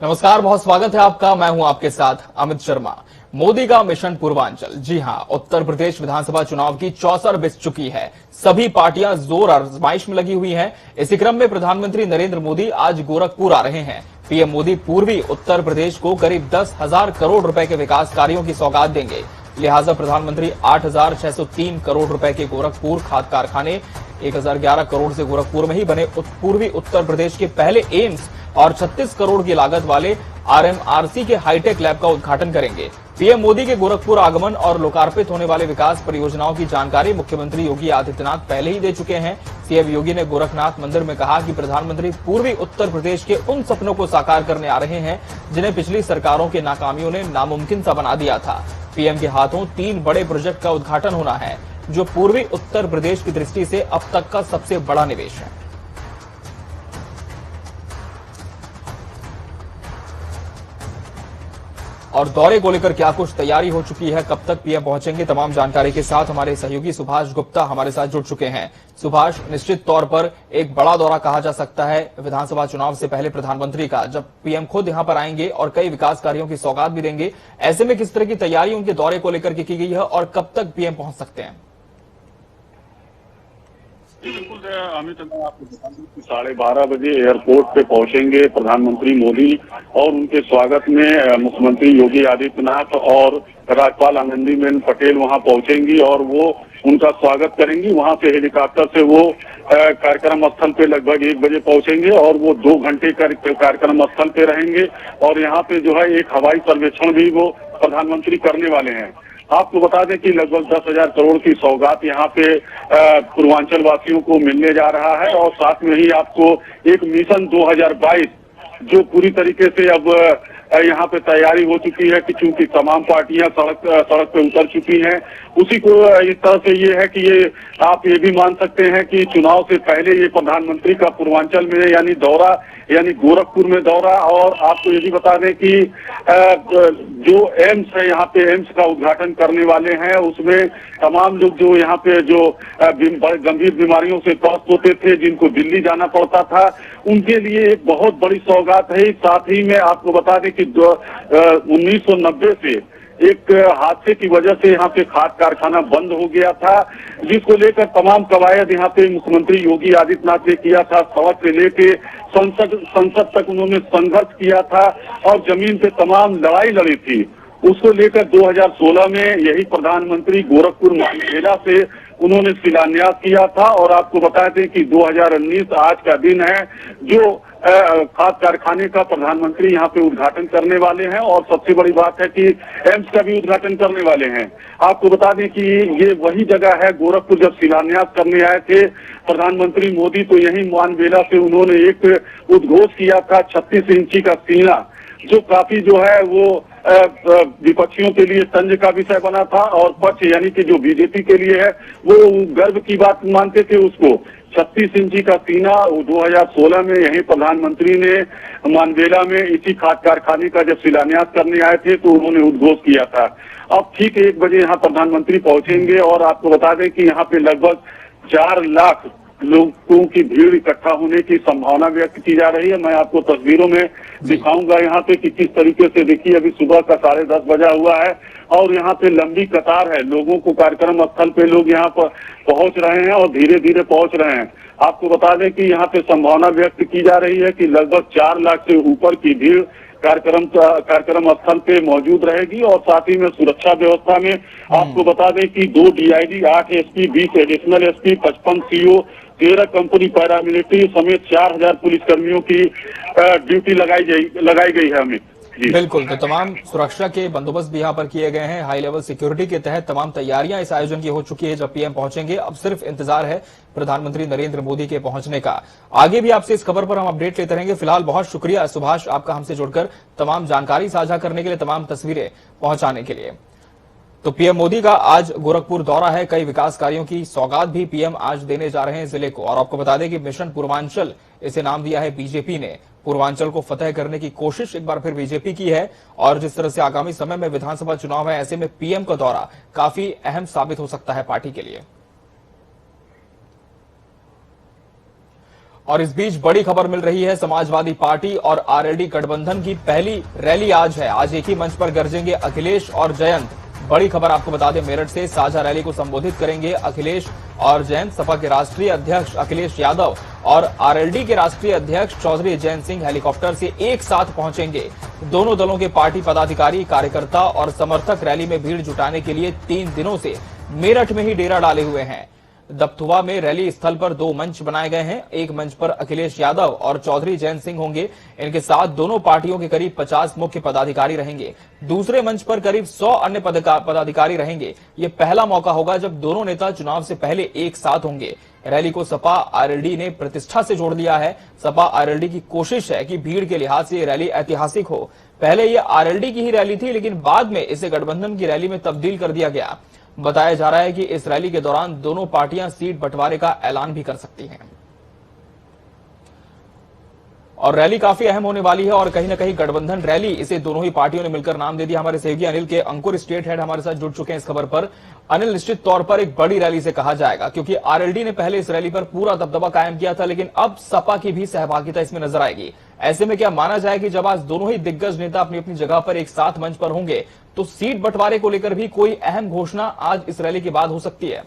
नमस्कार, बहुत स्वागत है आपका। मैं हूं आपके साथ अमित शर्मा। मोदी का मिशन पूर्वांचल। जी हां, उत्तर प्रदेश विधानसभा चुनाव की चौसर बिछ चुकी है। सभी पार्टियां जोर आजमाइश में लगी हुई हैं। इसी क्रम में प्रधानमंत्री नरेंद्र मोदी आज गोरखपुर आ रहे हैं। पीएम मोदी पूर्वी उत्तर प्रदेश को करीब 10,000 करोड़ रुपए के विकास कार्यों की सौगात देंगे। लिहाजा प्रधानमंत्री 8,603 करोड़ रुपए के गोरखपुर खाद कारखाने, 1,011 करोड़ से गोरखपुर में ही बने पूर्वी उत्तर प्रदेश के पहले एम्स और 36 करोड़ की लागत वाले आरएमआरसी के हाईटेक लैब का उद्घाटन करेंगे। पीएम मोदी के गोरखपुर आगमन और लोकार्पित होने वाले विकास परियोजनाओं की जानकारी मुख्यमंत्री योगी आदित्यनाथ पहले ही दे चुके हैं। सीएम योगी ने गोरखनाथ मंदिर में कहा कि प्रधानमंत्री पूर्वी उत्तर प्रदेश के उन सपनों को साकार करने आ रहे हैं जिन्हें पिछली सरकारों के नाकामियों ने नामुमकिन सा बना दिया था। पीएम के हाथों 3 बड़े प्रोजेक्ट का उद्घाटन होना है, जो पूर्वी उत्तर प्रदेश की दृष्टि से अब तक का सबसे बड़ा निवेश है। और दौरे को लेकर क्या कुछ तैयारी हो चुकी है, कब तक पीएम पहुंचेंगे, तमाम जानकारी के साथ हमारे सहयोगी सुभाष गुप्ता हमारे साथ जुड़ चुके हैं। सुभाष, निश्चित तौर पर एक बड़ा दौरा कहा जा सकता है विधानसभा चुनाव से पहले प्रधानमंत्री का, जब पीएम खुद यहां पर आएंगे और कई विकास कार्यों की सौगात भी देंगे। ऐसे में किस तरह की तैयारी उनके दौरे को लेकर की गई है और कब तक पीएम पहुंच सकते हैं? बिल्कुल अमित, मैं आपको बता दूं कि 12:30 बजे एयरपोर्ट पे पहुंचेंगे प्रधानमंत्री मोदी और उनके स्वागत में मुख्यमंत्री योगी आदित्यनाथ और राज्यपाल आनंदीबेन पटेल वहां पहुंचेंगी और वो उनका स्वागत करेंगी। वहां से हेलीकॉप्टर से वो कार्यक्रम स्थल पे लगभग 1 बजे पहुंचेंगे और वो 2 घंटे कार्यक्रम स्थल पे रहेंगे और यहाँ पे जो है एक हवाई सर्वेक्षण भी वो प्रधानमंत्री करने वाले हैं। आपको बता दें कि लगभग 10,000 करोड़ की सौगात यहाँ पे पूर्वांचल वासियों को मिलने जा रहा है और साथ में ही आपको एक मिशन 2022 जो पूरी तरीके से अब यहाँ पे तैयारी हो चुकी है कि चूंकि तमाम पार्टियां सड़क पे उतर चुकी हैं, उसी को इस तरह से ये है कि ये आप ये भी मान सकते हैं कि चुनाव से पहले ये प्रधानमंत्री का पूर्वांचल में यानी दौरा, यानी गोरखपुर में दौरा। और आपको ये भी बता दें कि जो एम्स है, यहाँ पे एम्स का उद्घाटन करने वाले हैं, उसमें तमाम लोग जो यहाँ पे जो गंभीर बीमारियों से ग्रस्त होते थे, जिनको दिल्ली जाना पड़ता था, उनके लिए एक बहुत बड़ी सौगात है। साथ ही में आपको बता दें कि 1990 से एक हादसे की वजह से यहाँ पे खाद कारखाना बंद हो गया था, जिसको लेकर तमाम कवायद यहाँ पे मुख्यमंत्री योगी आदित्यनाथ ने किया था। सड़क से लेके संसद तक उन्होंने संघर्ष किया था और जमीन पे तमाम लड़ाई लड़ी थी। उसको लेकर 2016 में यही प्रधानमंत्री गोरखपुर मेला से उन्होंने शिलान्यास किया था। और आपको बता दें कि 2019 आज का दिन है जो खाद कारखाने का प्रधानमंत्री यहाँ पे उद्घाटन करने वाले हैं और सबसे बड़ी बात है कि एम्स का भी उद्घाटन करने वाले हैं। आपको बता दें कि ये वही जगह है, गोरखपुर जब शिलान्यास करने आए थे प्रधानमंत्री मोदी तो यही मानवेला से उन्होंने एक उद्घोष किया था 36 इंची का सीना, जो काफी जो है वो विपक्षियों के लिए तंज का विषय बना था और पक्ष यानी कि जो बीजेपी के लिए है वो गर्व की बात मानते थे उसको। 36 इंची का सीना 2016 में यही प्रधानमंत्री ने मानवेला में इसी खाद कारखाने का जब शिलान्यास करने आए थे तो उन्होंने उद्घोष किया था। अब ठीक 1 बजे यहाँ प्रधानमंत्री पहुंचेंगे और आपको बता दें कि यहाँ पे लगभग 4 लाख लोगों की भीड़ इकट्ठा होने की संभावना व्यक्त की जा रही है। मैं आपको तस्वीरों में दिखाऊंगा यहाँ पे कि किस तरीके से, देखिए अभी सुबह का 10:30 बजा हुआ है और यहाँ पे लंबी कतार है लोगों को, कार्यक्रम स्थल पे लोग यहाँ पर पहुंच रहे हैं और धीरे धीरे पहुंच रहे हैं। आपको बता दें कि यहाँ पे संभावना व्यक्त की जा रही है कि लगभग 4 लाख से ऊपर की भीड़ कार्यक्रम स्थल पे मौजूद रहेगी। और साथ ही में सुरक्षा व्यवस्था में आपको बता दें कि 2 DID, 8 SP, 20 additional SP, 55 CO, 13 company paramilitary समेत 4,000 पुलिसकर्मियों की ड्यूटी लगाई गई है हमें। बिल्कुल, तो तमाम सुरक्षा के बंदोबस्त भी यहाँ पर किए गए हैं। हाई लेवल सिक्योरिटी के तहत तमाम तैयारियां इस आयोजन की हो चुकी है। जब पीएम पहुंचेंगे अब सिर्फ इंतजार है प्रधानमंत्री नरेंद्र मोदी के पहुंचने का। आगे भी आपसे इस खबर पर हम अपडेट लेते रहेंगे। फिलहाल बहुत शुक्रिया सुभाष आपका हमसे जुड़कर तमाम जानकारी साझा करने के लिए, तमाम तस्वीरें पहुंचाने के लिए। तो पीएम मोदी का आज गोरखपुर दौरा है, कई विकास कार्यों की सौगात भी पीएम आज देने जा रहे हैं जिले को। और आपको बता दें कि मिशन पूर्वांचल इसे नाम दिया है बीजेपी ने। पूर्वांचल को फतेह करने की कोशिश एक बार फिर बीजेपी की है और जिस तरह से आगामी समय में विधानसभा चुनाव है, ऐसे में पीएम का दौरा काफी अहम साबित हो सकता है पार्टी के लिए। और इस बीच बड़ी खबर मिल रही है, समाजवादी पार्टी और आरएलडी गठबंधन की पहली रैली आज है। आज एक ही मंच पर गरजेंगे अखिलेश और जयंत। बड़ी खबर आपको बता दें, मेरठ से साझा रैली को संबोधित करेंगे अखिलेश और जयंत। सपा के राष्ट्रीय अध्यक्ष अखिलेश यादव और आरएलडी के राष्ट्रीय अध्यक्ष चौधरी जयंत सिंह हेलीकॉप्टर से एक साथ पहुंचेंगे। दोनों दलों के पार्टी पदाधिकारी, कार्यकर्ता और समर्थक रैली में भीड़ जुटाने के लिए 3 दिनों से मेरठ में ही डेरा डाले हुए हैं। दबथुआ में रैली स्थल पर 2 मंच बनाए गए हैं। एक मंच पर अखिलेश यादव और चौधरी जयंत सिंह होंगे। इनके साथ दोनों पार्टियों के करीब 50 मुख्य पदाधिकारी रहेंगे। दूसरे मंच पर करीब 100 अन्य पदाधिकारी रहेंगे। ये पहला मौका होगा जब दोनों नेता चुनाव से पहले एक साथ होंगे। रैली को सपा आरएलडी ने प्रतिष्ठा से जोड़ दिया है। सपा आरएलडी की कोशिश है कि भीड़ के लिहाज से ये रैली ऐतिहासिक हो। पहले ये आरएलडी की ही रैली थी, लेकिन बाद में इसे गठबंधन की रैली में तब्दील कर दिया गया। बताया जा रहा है कि इस रैली के दौरान दोनों पार्टियां सीट बंटवारे का ऐलान भी कर सकती हैं और रैली काफी अहम होने वाली है। और कहीं ना कहीं गठबंधन रैली, इसे दोनों ही पार्टियों ने मिलकर नाम दे दिया। हमारे सहयोगी अनिल के अंकुर, स्टेट हेड, हमारे साथ जुड़ चुके हैं इस खबर पर। अनिल, निश्चित तौर पर एक बड़ी रैली से कहा जाएगा, क्योंकि आरएलडी ने पहले इस रैली पर पूरा दबदबा कायम किया था, लेकिन अब सपा की भी सहभागिता इसमें नजर आएगी। ऐसे में क्या माना जाए कि जब आज दोनों ही दिग्गज नेता अपनी अपनी जगह पर एक साथ मंच पर होंगे, तो सीट बंटवारे को लेकर भी कोई अहम घोषणा आज इस रैली के बाद हो सकती है?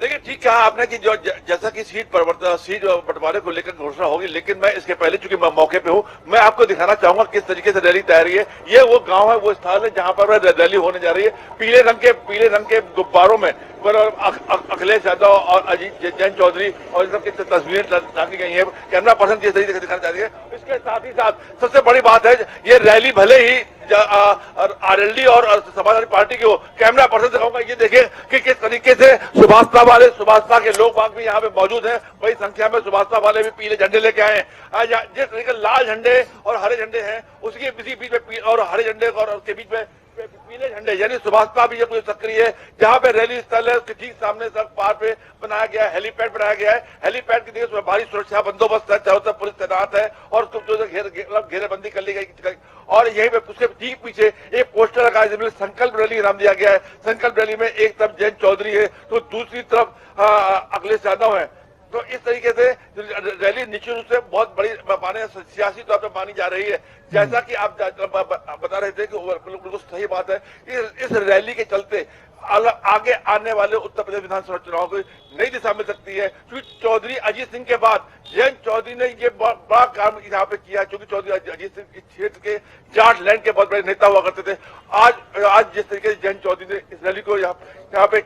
देखिए, ठीक कहा आपने कि जो जैसा कि सीट बंटवारे को लेकर घोषणा होगी, लेकिन मैं इसके पहले चूंकि मैं मौके पे हूं, मैं आपको दिखाना चाहूंगा किस तरीके से रैली तैयारी है। ये वो गांव है, वो स्थल है जहां पर रैली होने जा रही है। पीले रंग के गुब्बारों में अखिलेश यादव और अजीत जैन चौधरी और इन सबकी तस्वीरें डाली गई है। कैमरा पर्सन किस तरीके से दिखाना चाहती है। इसके साथ ही साथ सबसे बड़ी बात है, ये रैली भले ही आरएलडी और समाजवादी पार्टी की हो, कैमरा पर्सन दिखाऊंगा, ये देखें कि किस तरीके से सुभाषता के लोग बाग भी यहाँ पे मौजूद हैं। बड़ी संख्या में सुभाषता वाले भी पीले झंडे लेके आए हैं। जिस तरीके लाल झंडे और हरे झंडे हैं, उसके बीच में और हरे झंडे और उसके बीच में पीले झंडे, यानी सुभाषता भी ये सक्रिय है। जहां पे रैली स्थल है, उसके ठीक सामने सड़क पार पे बनाया गया है, हेलीपैड बनाया गया है। हेलीपैड की देखिए भारी सुरक्षा बंदोबस्त है, चारों तरफ पुलिस तैनात है और घेरेबंदी कर ली गई। और यहीं पे उसके ठीक पीछे एक पोस्टर लगा है, संकल्प रैली नाम दिया गया है। संकल्प रैली में एक तरफ जयंत चौधरी है तो दूसरी तरफ अखिलेश यादव है। तो इस तरीके से रैली निश्चित रूप से बहुत बड़ी सियासी तौर पर मानी जा रही है। जैसा कि आप बता रहे थे कि बिल्कुल सही बात है। इस रैली के चलते आगे आने वाले उत्तर प्रदेश विधानसभा चुनाव को नई दिशा मिल सकती है, क्योंकि चौधरी अजीत सिंह के बाद जयंत चौधरी ने ये बड़ा काम यहाँ पे किया, क्योंकि चौधरी अजीत सिंह इस क्षेत्र के जाट लैंड के बहुत बड़े नेता हुआ करते थे। आज जिस तरीके से जयंत चौधरी ने इस रैली को यहाँ पे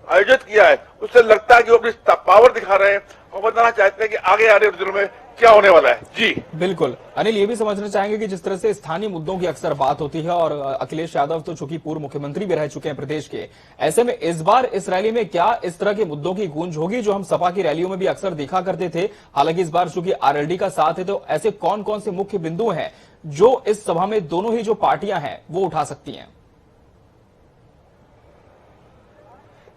आयोजित किया है, उससे लगता है कि वो अपनी पावर दिखा रहे हैं और बताना चाहते हैं कि आगे आने वाले दिनों में क्या होने वाला है। जी बिल्कुल अनिल, ये भी समझना चाहेंगे कि जिस तरह से स्थानीय मुद्दों की अक्सर बात होती है और अखिलेश यादव तो चूंकि पूर्व मुख्यमंत्री भी रह चुके हैं प्रदेश के, ऐसे में इस बार इस रैली में क्या इस तरह के मुद्दों की गूंज होगी जो हम सपा की रैलियों में भी अक्सर देखा करते थे? हालांकि इस बार चूंकि आरएलडी का साथ है, तो ऐसे कौन कौन से मुख्य बिंदु हैं जो इस सभा में दोनों ही जो पार्टियां हैं वो उठा सकती हैं?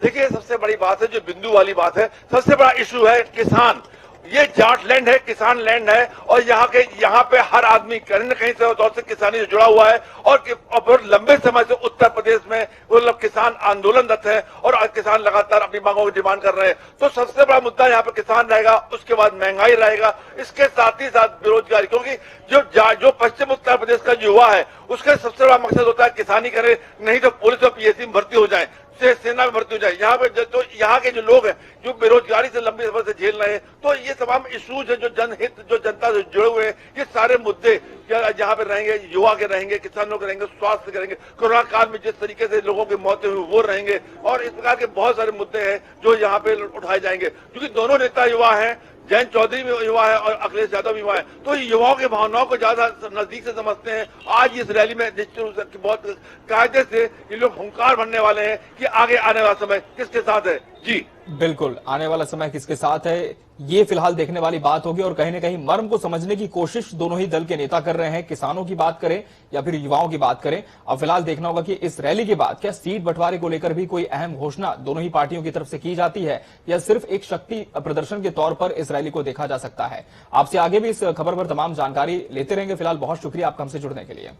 देखिए, सबसे बड़ी बात है, जो बिंदु वाली बात है, सबसे बड़ा इशू है किसान। ये जाट लैंड है, किसान लैंड है और यहाँ पे हर आदमी कहीं न कहीं तौर से किसानी से जुड़ा हुआ है और बहुत लंबे समय से उत्तर प्रदेश में वो लोग किसान आंदोलनरत है और किसान लगातार अपनी मांगों की डिमांड कर रहे हैं। तो सबसे बड़ा मुद्दा यहाँ पे किसान रहेगा, उसके बाद महंगाई रहेगा, इसके साथ ही साथ बेरोजगारी, क्योंकि जो पश्चिम उत्तर प्रदेश का युवा है उसका सबसे बड़ा मकसद होता है किसानी करे, नहीं तो पुलिस और पीएससी में भर्ती हो जाए, सेना में भर्ती हो जाए। यहाँ पे तो यहाँ के जो लोग हैं जो बेरोजगारी से लंबी समय से झेल रहे हैं, तो ये तमाम इश्यूज है जो जनहित, जो जनता से जुड़े हुए हैं, ये सारे मुद्दे जहाँ पे रहेंगे, युवा के रहेंगे, किसानों के रहेंगे, स्वास्थ्य के रहेंगे, कोरोना काल में जिस तरीके से लोगों की मौतें हुई वो रहेंगे और इस प्रकार के बहुत सारे मुद्दे हैं जो यहाँ पे उठाए जाएंगे। क्योंकि दोनों नेता युवा हैं, जयंत चौधरी भी युवा है और अखिलेश यादव भी युवा है, तो युवाओं की भावनाओं को ज्यादा नजदीक से समझते हैं। आज इस रैली में निश्चित रूप से बहुत कायदे से ये लोग हुंकार भरने वाले हैं कि आगे आने वाला समय किसके साथ है। जी बिल्कुल, आने वाला समय किसके साथ है ये फिलहाल देखने वाली बात होगी और कहीं ना कहीं मर्म को समझने की कोशिश दोनों ही दल के नेता कर रहे हैं। किसानों की बात करें या फिर युवाओं की बात करें, अब फिलहाल देखना होगा कि इस रैली के बाद क्या सीट बंटवारे को लेकर भी कोई अहम घोषणा दोनों ही पार्टियों की तरफ से की जाती है या सिर्फ एक शक्ति प्रदर्शन के तौर पर इस रैली को देखा जा सकता है। आपसे आगे भी इस खबर पर तमाम जानकारी लेते रहेंगे। फिलहाल बहुत शुक्रिया आपका हमसे जुड़ने के लिए।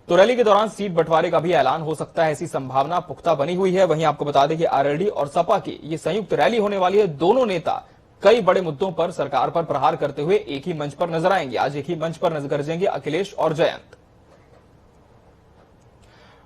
तो रैली के दौरान सीट बंटवारे का भी ऐलान हो सकता है, ऐसी संभावना पुख्ता बनी हुई है। वहीं आपको बता दें कि आरएलडी और सपा की ये संयुक्त रैली होने वाली है। दोनों नेता कई बड़े मुद्दों पर सरकार पर प्रहार करते हुए एक ही मंच पर नजर आएंगे। आज एक ही मंच पर नजर गरजेंगे अखिलेश और जयंत।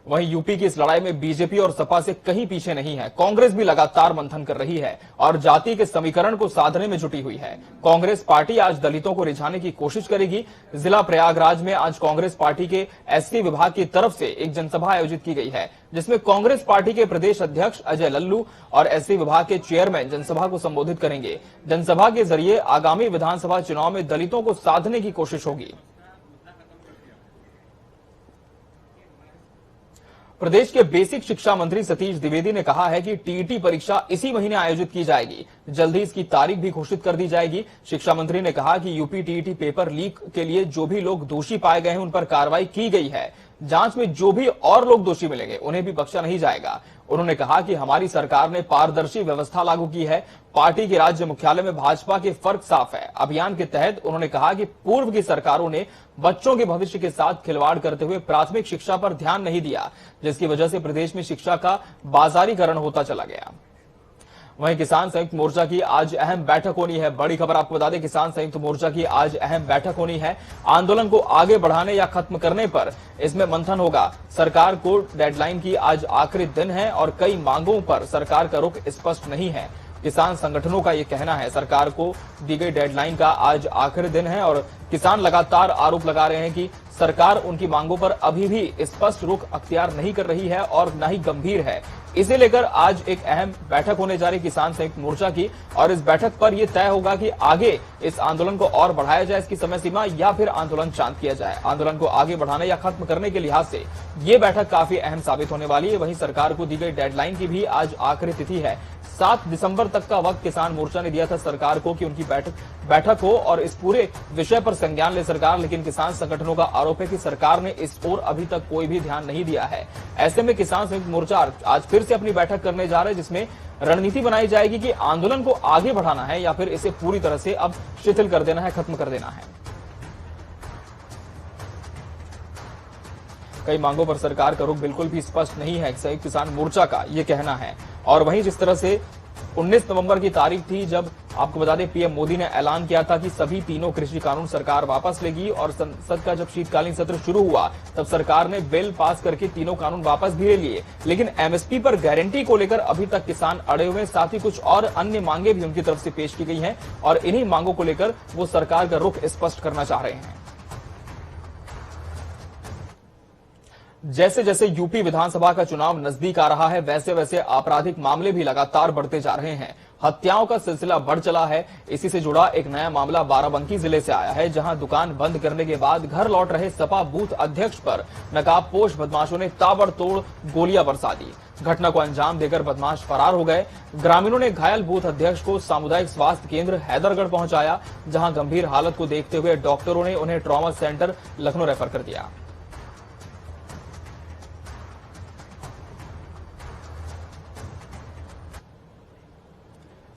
वहीं यूपी की इस लड़ाई में बीजेपी और सपा से कहीं पीछे नहीं है। कांग्रेस भी लगातार मंथन कर रही है और जाति के समीकरण को साधने में जुटी हुई है। कांग्रेस पार्टी आज दलितों को रिझाने की कोशिश करेगी। जिला प्रयागराज में आज कांग्रेस पार्टी के एससी विभाग की तरफ से एक जनसभा आयोजित की गई है, जिसमें कांग्रेस पार्टी के प्रदेश अध्यक्ष अजय लल्लू और एससी विभाग के चेयरमैन जनसभा को संबोधित करेंगे। जनसभा के जरिए आगामी विधानसभा चुनाव में दलितों को साधने की कोशिश होगी। प्रदेश के बेसिक शिक्षा मंत्री सतीश द्विवेदी ने कहा है कि टीईटी परीक्षा इसी महीने आयोजित की जाएगी। जल्द ही इसकी तारीख भी घोषित कर दी जाएगी। शिक्षा मंत्री ने कहा कि यूपी टीईटी पेपर लीक के लिए जो भी लोग दोषी पाए गए हैं उन पर कार्रवाई की गई है। जांच में जो भी और लोग दोषी मिलेंगे उन्हें भी बख्शा नहीं जाएगा। उन्होंने कहा कि हमारी सरकार ने पारदर्शी व्यवस्था लागू की है। पार्टी के राज्य मुख्यालय में भाजपा के फर्क साफ है। अभियान के तहत उन्होंने कहा कि पूर्व की सरकारों ने बच्चों के भविष्य के साथ खिलवाड़ करते हुए प्राथमिक शिक्षा पर ध्यान नहीं दिया, जिसकी वजह से प्रदेश में शिक्षा का बाजारीकरण होता चला गया। वहीं किसान संयुक्त मोर्चा की आज अहम बैठक होनी है। बड़ी खबर आपको बता दें, किसान संयुक्त मोर्चा की आज अहम बैठक होनी है। आंदोलन को आगे बढ़ाने या खत्म करने पर इसमें मंथन होगा। सरकार को डेडलाइन की आज आखिरी दिन है और कई मांगों पर सरकार का रुख स्पष्ट नहीं है। किसान संगठनों का यह कहना है सरकार को दी गई डेडलाइन का आज आखिरी दिन है और किसान लगातार आरोप लगा रहे हैं कि सरकार उनकी मांगों पर अभी भी स्पष्ट रुख अख्तियार नहीं कर रही है और न ही गंभीर है। इसे लेकर आज एक अहम बैठक होने जा रही किसान संयुक्त मोर्चा की और इस बैठक पर यह तय होगा कि आगे इस आंदोलन को और बढ़ाया जाए, इसकी समय सीमा, या फिर आंदोलन शांत किया जाए। आंदोलन को आगे बढ़ाने या खत्म करने के लिहाज से ये बैठक काफी अहम साबित होने वाली है। वहीं सरकार को दी गई डेडलाइन की भी आज आखिरी तिथि है। 7 दिसंबर तक का वक्त किसान मोर्चा ने दिया था सरकार को कि उनकी बैठक हो और इस पूरे विषय पर संज्ञान ले सरकार, लेकिन किसान संगठनों का आरोप है कि सरकार ने इस ओर अभी तक कोई भी ध्यान नहीं दिया है। ऐसे में किसान संयुक्त मोर्चा आज फिर से अपनी बैठक करने जा रहे हैं, जिसमें रणनीति बनाई जाएगी कि आंदोलन को आगे बढ़ाना है या फिर इसे पूरी तरह से अब शिथिल कर देना है, खत्म कर देना है। कई मांगों पर सरकार का रुख बिल्कुल भी स्पष्ट नहीं है, संयुक्त किसान मोर्चा का यह कहना है। और वहीं जिस तरह से 19 नवंबर की तारीख थी जब आपको बता दें पीएम मोदी ने ऐलान किया था कि सभी तीनों कृषि कानून सरकार वापस लेगी और संसद का जब शीतकालीन सत्र शुरू हुआ तब सरकार ने बिल पास करके तीनों कानून वापस भी ले लिए, लेकिन एमएसपी पर गारंटी को लेकर अभी तक किसान अड़े हुए, साथ ही कुछ और अन्य मांगे भी उनकी तरफ से पेश की गई हैं और इन्हीं मांगों को लेकर वो सरकार का रुख स्पष्ट करना चाह रहे हैं। जैसे जैसे यूपी विधानसभा का चुनाव नजदीक आ रहा है वैसे वैसे आपराधिक मामले भी लगातार बढ़ते जा रहे हैं। हत्याओं का सिलसिला बढ़ चला है। इसी से जुड़ा एक नया मामला बाराबंकी जिले से आया है, जहां दुकान बंद करने के बाद घर लौट रहे सपा बूथ अध्यक्ष पर नकाबपोश बदमाशों ने ताबड़तोड़ गोलियां बरसा दी। घटना को अंजाम देकर बदमाश फरार हो गए। ग्रामीणों ने घायल बूथ अध्यक्ष को सामुदायिक स्वास्थ्य केंद्र हैदरगढ़ पहुंचाया, जहां गंभीर हालत को देखते हुए डॉक्टरों ने उन्हें ट्रॉमा सेंटर लखनऊ रेफर कर दिया।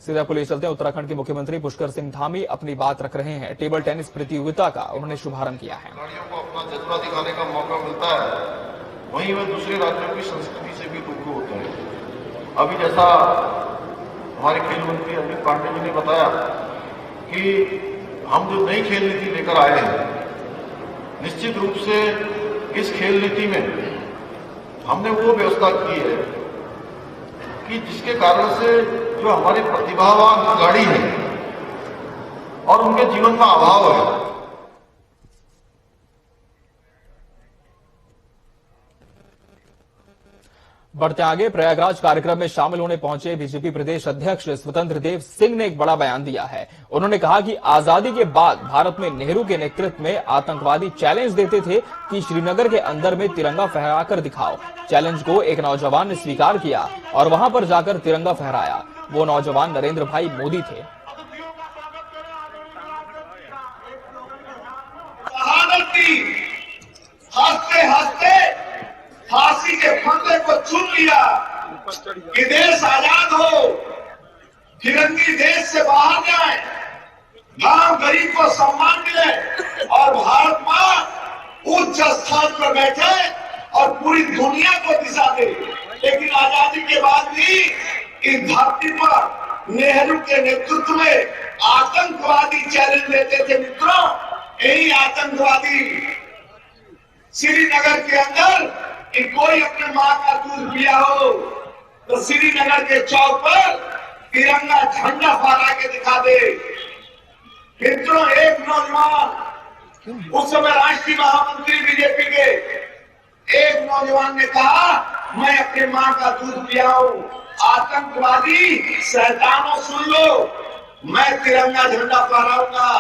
सीधा पुलिस चलते हैं। उत्तराखंड के मुख्यमंत्री पुष्कर सिंह धामी अपनी बात रख रहे हैं। टेबल टेनिस प्रतियोगिता का उन्होंने शुभारंभ किया है। खिलाड़ियों को अपना जज्बा दिखाने का मौका मिलता है, वहीं वे दूसरे राज्यों की संस्कृति से भी रूबरू होते हैं। अभी जैसा हमारे खेल मंत्री अमित पांडे जी ने बताया कि हम जो नई खेल नीति लेकर आए हैं, निश्चित रूप से इस खेल नीति में हमने वो व्यवस्था की है कि जिसके कारण से जो हमारे प्रतिभावान खिलाड़ी हैं और उनके जीवन में अभाव है, बढ़ते आगे, प्रयागराज कार्यक्रम में शामिल होने पहुंचे बीजेपी प्रदेश अध्यक्ष स्वतंत्र देव सिंह ने एक बड़ा बयान दिया है। उन्होंने कहा कि आजादी के बाद भारत में नेहरू के नेतृत्व में आतंकवादी चैलेंज देते थे कि श्रीनगर के अंदर में तिरंगा फहराकर दिखाओ। चैलेंज को एक नौजवान ने स्वीकार किया और वहां पर जाकर तिरंगा फहराया। वो नौजवान नरेंद्र भाई मोदी थे। हंसते हंसते फांसी के फंदे को चुन लिया कि देश आजाद हो, फिरंगी देश से बाहर जाए, गांव गरीब को सम्मान मिले और भारत मां उच्च स्थान पर बैठे और पूरी दुनिया को दिशा दे। लेकिन आजादी के बाद भी इस धरती पर नेहरू के नेतृत्व में आतंकवादी चैलेंज लेते थे। मित्रों, यही आतंकवादी श्रीनगर के अंदर कि कोई अपने मां का दूध पिया हो तो श्रीनगर के चौक पर तिरंगा झंडा फहरा के दिखा दे। मित्रों, एक नौजवान, उस समय राष्ट्रीय महामंत्री बीजेपी के एक नौजवान ने कहा, मैं अपने मां का दूध पियाऊं। आतंकवादी शैतानों सुन लो, मैं तिरंगा झंडा फहराऊंगा।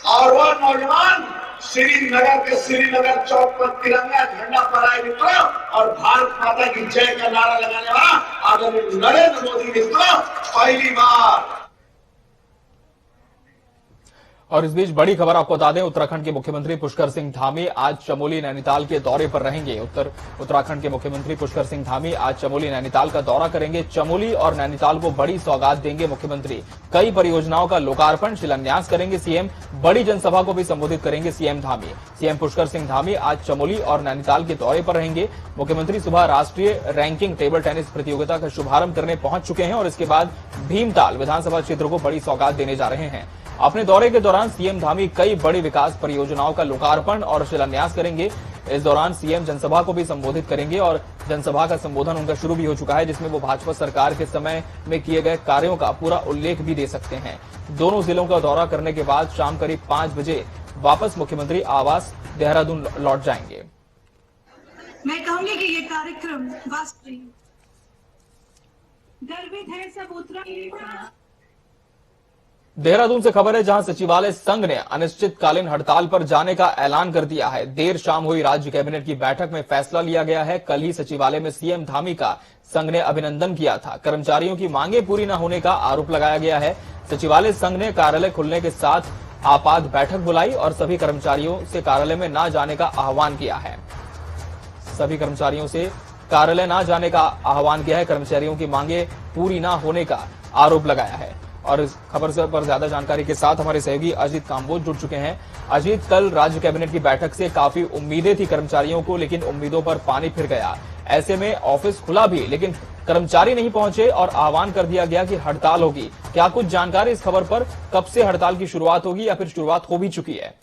और वह नौजवान श्रीनगर के श्रीनगर चौक पर तिरंगा झंडा फहराए मित्रों, और भारत माता की जय का नारा लगाने वाला आदरणीय नरेंद्र मोदी मित्रों पहली बार। और इस बीच बड़ी खबर आपको बता दें, उत्तराखंड के मुख्यमंत्री पुष्कर सिंह धामी आज चमोली नैनीताल के दौरे पर रहेंगे। उत्तराखंड के मुख्यमंत्री पुष्कर सिंह धामी आज चमोली नैनीताल का दौरा करेंगे। चमोली और नैनीताल को बड़ी सौगात देंगे मुख्यमंत्री। कई परियोजनाओं का लोकार्पण शिलान्यास करेंगे सीएम। बड़ी जनसभा को भी संबोधित करेंगे सीएम धामी। सीएम पुष्कर सिंह धामी आज चमोली और नैनीताल के दौरे पर रहेंगे। मुख्यमंत्री सुबह राष्ट्रीय रैंकिंग टेबल टेनिस प्रतियोगिता का शुभारंभ करने पहुंच चुके हैं और इसके बाद भीमताल विधानसभा क्षेत्र को बड़ी सौगात देने जा रहे हैं। अपने दौरे के दौरान सीएम धामी कई बड़ी विकास परियोजनाओं का लोकार्पण और शिलान्यास करेंगे। इस दौरान सीएम जनसभा को भी संबोधित करेंगे और जनसभा का संबोधन उनका शुरू भी हो चुका है, जिसमें वो भाजपा सरकार के समय में किए गए कार्यों का पूरा उल्लेख भी दे सकते हैं। दोनों जिलों का दौरा करने के बाद शाम करीब 5 बजे वापस मुख्यमंत्री आवास देहरादून लौट जाएंगे। मैं कहूंगी कि ये कार्यक्रम वास्तविक गर्वित है सब उत्तराखंड। देहरादून से खबर है, जहां सचिवालय संघ ने अनिश्चितकालीन हड़ताल पर जाने का ऐलान कर दिया है। देर शाम हुई राज्य कैबिनेट की बैठक में फैसला लिया गया है। कल ही सचिवालय में सीएम धामी का संघ ने अभिनंदन किया था। कर्मचारियों की मांगे पूरी न होने का आरोप लगाया गया है। सचिवालय संघ ने कार्यालय खुलने के साथ आपात बैठक बुलाई और सभी कर्मचारियों से कार्यालय में न जाने का आह्वान किया है। सभी कर्मचारियों से कार्यालय न जाने का आह्वान किया है। कर्मचारियों की मांगे पूरी न होने का आरोप लगाया है। और इस खबर से पर ज्यादा जानकारी के साथ हमारे सहयोगी अजीत काम्बोज जुड़ चुके हैं। अजीत, कल राज्य कैबिनेट की बैठक से काफी उम्मीदें थी कर्मचारियों को, लेकिन उम्मीदों पर पानी फिर गया। ऐसे में ऑफिस खुला भी, लेकिन कर्मचारी नहीं पहुंचे और आह्वान कर दिया गया कि हड़ताल होगी। क्या कुछ जानकारी इस खबर पर? कब से हड़ताल की शुरुआत होगी या फिर शुरुआत हो भी चुकी है?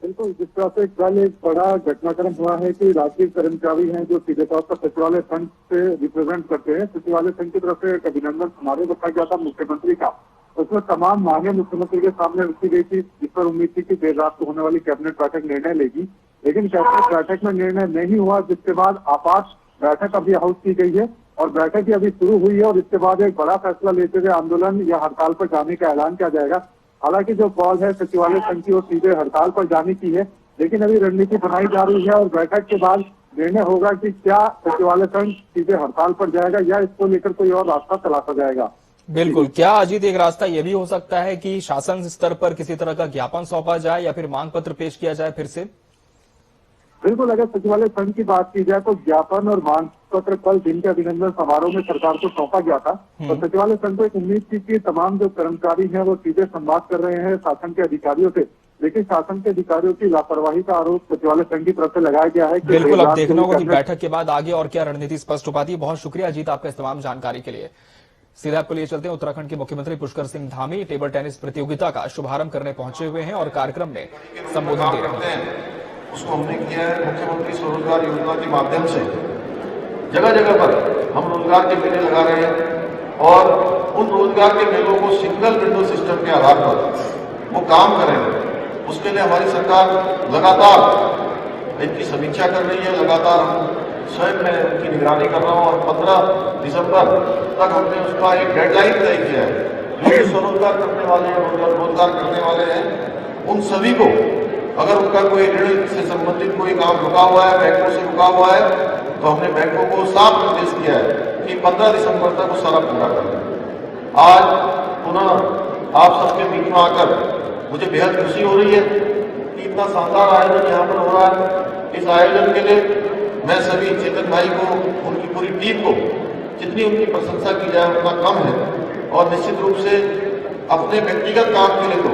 बिल्कुल, जिस तरह से कल एक बड़ा घटनाक्रम हुआ है कि राज्य कर्मचारी हैं जो सीधे तौर पर सचिवालय संघ से रिप्रेजेंट करते हैं, सचिवालय संघ की तरफ से एक अभिनंदन समारोह रखा गया था मुख्यमंत्री का। उसमें तमाम मांगे मुख्यमंत्री के सामने रखी गई थी, जिस पर उम्मीद थी कि देर रात को होने वाली कैबिनेट बैठक निर्णय लेगी, लेकिन कैबिनेट बैठक में निर्णय नहीं हुआ, जिसके बाद आपात बैठक अभी हाउस की गई है और बैठक अभी शुरू हुई है और इसके बाद एक बड़ा फैसला लेते हुए आंदोलन या हड़ताल पर जाने का ऐलान किया जाएगा। हालांकि जो कॉल है सचिवालय संघ की, वो सीधे हड़ताल पर जाने की है, लेकिन अभी रणनीति बनाई जा रही है और बैठक के बाद निर्णय होगा कि क्या सचिवालय संघ सीधे हड़ताल पर जाएगा या इसको लेकर कोई और रास्ता तलाशा जाएगा। बिल्कुल, क्या अजीत एक रास्ता यह भी हो सकता है कि शासन स्तर पर किसी तरह का ज्ञापन सौंपा जाए या फिर मांग पत्र पेश किया जाए फिर से? बिल्कुल, अगर सचिवालय संघ की बात की जाए तो ज्ञापन और मांग पत्र कल दिन के अभिनंदन समारोह में सरकार को सौंपा गया था। तो सचिवालय संघ को एक उम्मीद थी कि तमाम जो कर्मचारी हैं वो सीधे संवाद कर रहे हैं शासन के अधिकारियों से, लेकिन शासन के अधिकारियों की लापरवाही का आरोप सचिवालय संघ की तरफ से लगाया गया है। बिल्कुल, अब देखना होगा कि बैठक के बाद आगे और क्या रणनीति स्पष्ट हो पाती है। बहुत शुक्रिया अजीत आपका इस तमाम जानकारी के लिए। सीधे आपको लिए चलते हैं, उत्तराखंड के मुख्यमंत्री पुष्कर सिंह धामी टेबल टेनिस प्रतियोगिता का शुभारंभ करने पहुंचे हुए हैं और कार्यक्रम में संबोधन दे रहे हैं। उसको हमने किया है मुख्यमंत्री स्वरोजगार योजना के माध्यम से। जगह जगह पर हम रोजगार के मेले लगा रहे हैं और उन रोजगार के मेलों को सिंगल विंडो सिस्टम के आधार पर वो काम करें, उसके लिए हमारी सरकार लगातार इनकी समीक्षा कर रही है। लगातार हम स्वयं मैं उनकी निगरानी कर रहा हूँ और 15 दिसंबर तक हमने उसका एक डेडलाइन तय किया है। जो भी स्वरोजगार करने वाले हैं, रोजगार करने वाले हैं, उन सभी को अगर उनका कोई ऋण से संबंधित कोई काम रुका हुआ है, बैंकों से रुका हुआ है, तो हमने बैंकों को साफ निर्देश किया है कि 15 दिसंबर तक वो सारा पूरा कर दें। आज पुनः आप सबके बीच में आकर मुझे बेहद खुशी हो रही है कि इतना शानदार आयोजन यहाँ पर हो रहा है। इस आयोजन के लिए मैं सभी चेतन भाई को, उनकी पूरी टीम को जितनी उनकी प्रशंसा की जाए उतना कम है। और निश्चित रूप से अपने व्यक्तिगत काम के लिए तो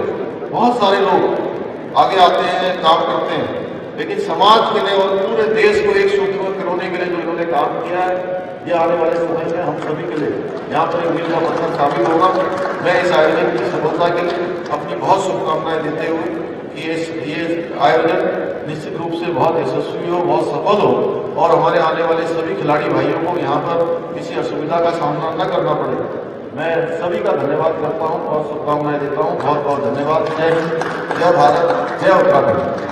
बहुत सारे लोग आगे आते हैं, काम करते हैं, लेकिन समाज के लिए और पूरे देश को एक सूत्र में पिरोने के लिए जो इन्होंने काम किया है, ये आने वाले समय में हम सभी के लिए यहाँ पर एक मील का पत्थर साबित होगा। मैं इस आयोजन की सफलता के लिए अपनी बहुत शुभकामनाएं देते हुए कि ये आयोजन निश्चित रूप से बहुत यशस्वी हो, बहुत सफल हो और हमारे आने वाले सभी खिलाड़ी भाइयों को यहाँ पर किसी असुविधा का सामना न करना पड़े। मैं सभी का धन्यवाद करता हूँ और शुभकामनाएं देता हूँ। बहुत बहुत धन्यवाद। जय हिंद, जय भारत, जय उत्तराखंड।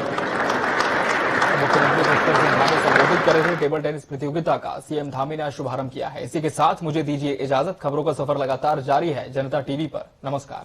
मुख्यमंत्री डॉक्टर सिंह धामी संबोधित कर रहे थे। टेबल टेनिस प्रतियोगिता का सीएम धामी ने शुभारंभ किया है। इसी के साथ मुझे दीजिए इजाजत। खबरों का सफर लगातार जारी है जनता टीवी पर। नमस्कार।